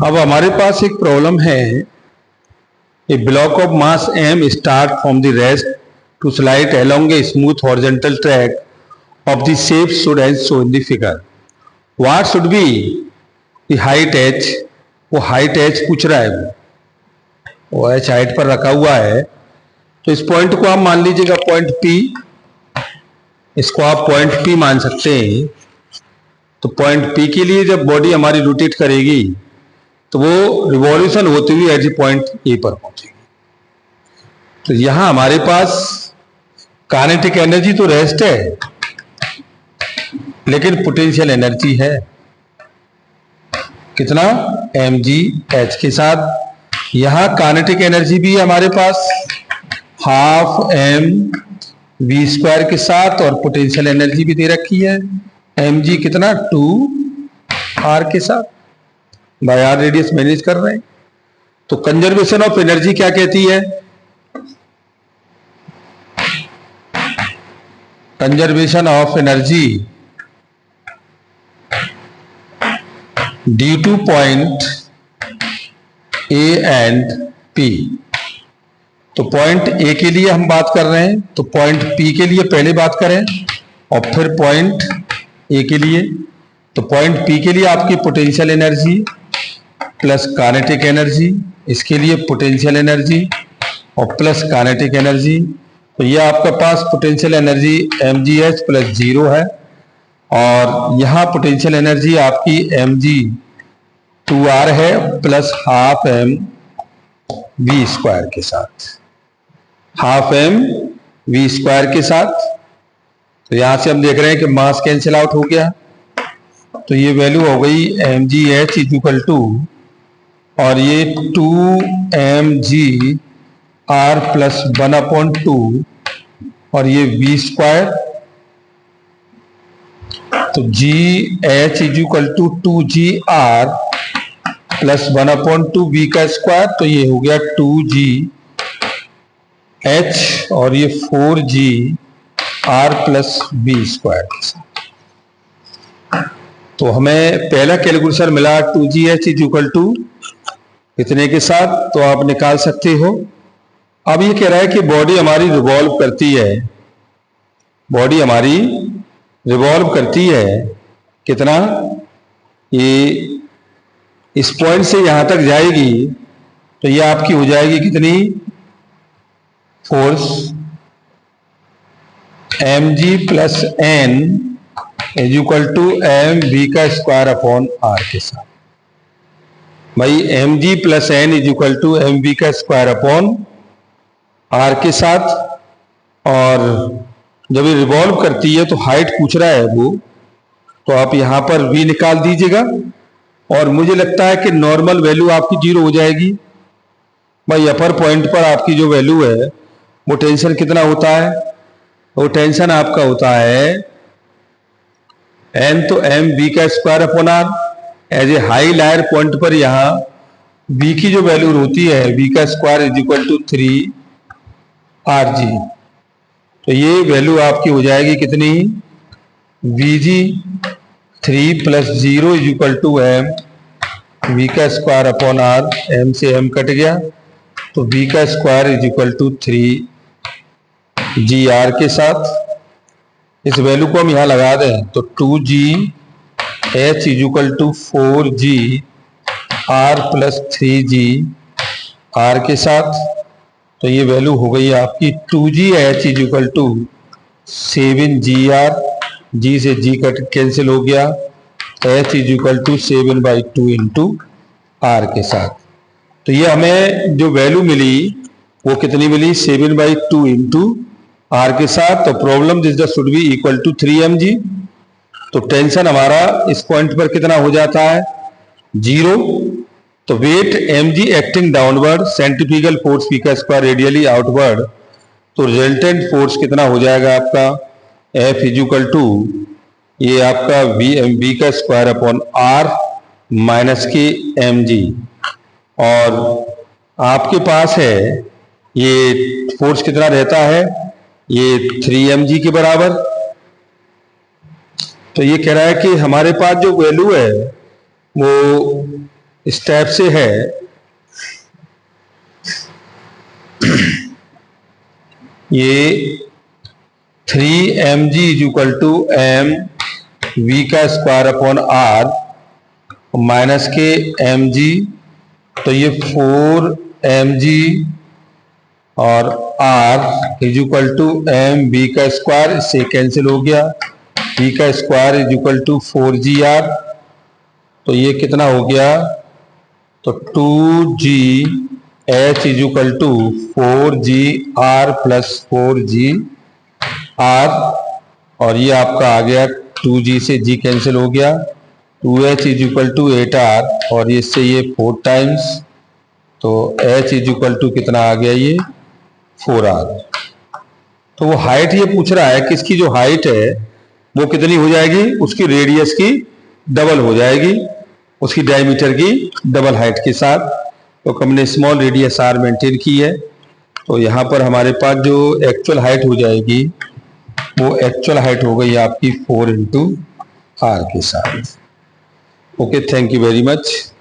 अब हमारे पास एक प्रॉब्लम है। A block of mass m start from the rest to slide along a smooth horizontal track of the shape should as shown in the figure. What should be the height h? वो height h पूछ रहा है। वो h height पर रखा हुआ है, तो इस पॉइंट को आप मान लीजिएगा पॉइंट P। इसको आप पॉइंट P मान सकते हैं। तो पॉइंट P के लिए जब बॉडी हमारी रोटेट करेगी तो वो रिवॉल्यूशन होती हुई एट पॉइंट ए पर पहुंचेगी। तो यहां हमारे पास काइनेटिक एनर्जी तो रेस्ट है, लेकिन पोटेंशियल एनर्जी है कितना, mgh के साथ। यहां काइनेटिक एनर्जी भी है हमारे पास हाफ mv² के साथ, और पोटेंशियल एनर्जी भी दे रखी है mg कितना 2r के साथ। बाय आर रेडियस मैनेज कर रहे हैं। तो कंजर्वेशन ऑफ एनर्जी क्या कहती है? Conservation of energy due two point A and P. तो पॉइंट ए के लिए हम बात कर रहे हैं, तो पॉइंट पी के लिए पहले बात करें और फिर पॉइंट ए के लिए। तो पॉइंट पी के लिए आपकी potential energy plus kinetic energy, इसके लिए पोटेंशियल एनर्जी और प्लस काइनेटिक एनर्जी। तो ये आपका पास पोटेंशियल एनर्जी mgh प्लस 0 है, और यहाँ पोटेंशियल एनर्जी आपकी mg2r है प्लस हाफ mv² के साथ, हाफ mv² के साथ। तो यहाँ से हम देख रहे हैं कि मास कैंसिल आउट हो गया, तो ये वैल्यू हो गई mgh इक्वल टू, और ये 2mgr प्लस 1/2 और ये v²। तो gh equal to 2gr plus 1/2 v का स्क्वायर, तो ये हो गया 2gh और ये 4gr प्लस v² के साथ। तो हमें पहला कैलकुलेशन मिला 2gh इक्वल टू कितने के साथ, तो आप निकाल सकते हो। अब ये कह रहा है कि बॉडी हमारी रिवॉल्व करती है, बॉडी हमारी रिवॉल्व करती है कितना, ये इस पॉइंट से यहां तक जाएगी, तो ये आपकी हो जाएगी कितनी, force mg plus n is equal to mv² upon r के साथ। भाई mg plus n is equal to mv² upon r के साथ। और जब ये रिवॉल्व करती है तो हाइट पूछ रहा है वो, तो आप यहां पर v निकाल दीजिएगा, और मुझे लगता है कि नॉर्मल वैल्यू आपकी 0 हो जाएगी। भाई अपर पॉइंट पर आपकी जो वैल्यू है वो टेंशन कितना होता है, वो टेंशन आपका होता है n तो mv² upon r। As a higher point पर यहाँ v की जो वैल्यू होती है v² is equal to 3rg। तो ये वैल्यू आपकी हो जाएगी कितनी, vg 3 plus 0 is equal to m v² upon r। m से m कट गया, तो v² is equal to 3gr के साथ। इस वैल्यू को हम यहाँ लगा दें तो 2gh is equal to 4gr plus 3gr के साथ। तो ये वैल्यू हो गई आपकी 2gh is equal to 7gr, g से g कट कैंसिल हो गया, h is equal to 7/2 into r के साथ। तो ये हमें जो वैल्यू मिली वो कितनी मिली, 7/2 इंटू r के साथ। तो problem this the should be equal to 3mg। तो टेंशन हमारा इस पॉइंट पर कितना हो जाता है, 0। तो weight mg acting downward, centrifugal force v² radially outward, तो रिजल्टेंट फोर्स कितना हो जाएगा आपका F इज इक्वल टू, ये आपका v² अपॉन r माइनस के mg, और आपके पास है ये फोर्स कितना रहता है, ये 3mg के बराबर। तो ये कह रहा है कि हमारे पास जो वैल्यू है वो स्टेप से है, ये 3mg is equal to M V का स्क्वायर अपॉन आर माइनस के mg, तो ये 4mg और r is equal to M B का स्क्वायर, इससे कैंसिल हो गया, b का square is equal to 4gr, तो ये कितना हो गया, तो 2gh is equal to 4gr plus 4gr, और ये आपका आ गया 2g से g कैंसिल हो गया, 2h is equal to 8r, और इससे ये 4 टाइम्स, तो h इज इक्वल टू कितना आ गया, ये 4r। तो वो हाइट ये पूछ रहा है कि इसकी जो हाइट है वो कितनी हो जाएगी, उसकी रेडियस की डबल हो जाएगी, उसकी डायमीटर की डबल हाइट के साथ। तो हमने स्मॉल रेडियस r मेंटेन की है, तो यहाँ पर हमारे पास जो एक्चुअल हाइट हो जाएगी वो एक्चुअल हाइट हो गई आपकी 4 इंटू r के साथ। Okay, thank you very much.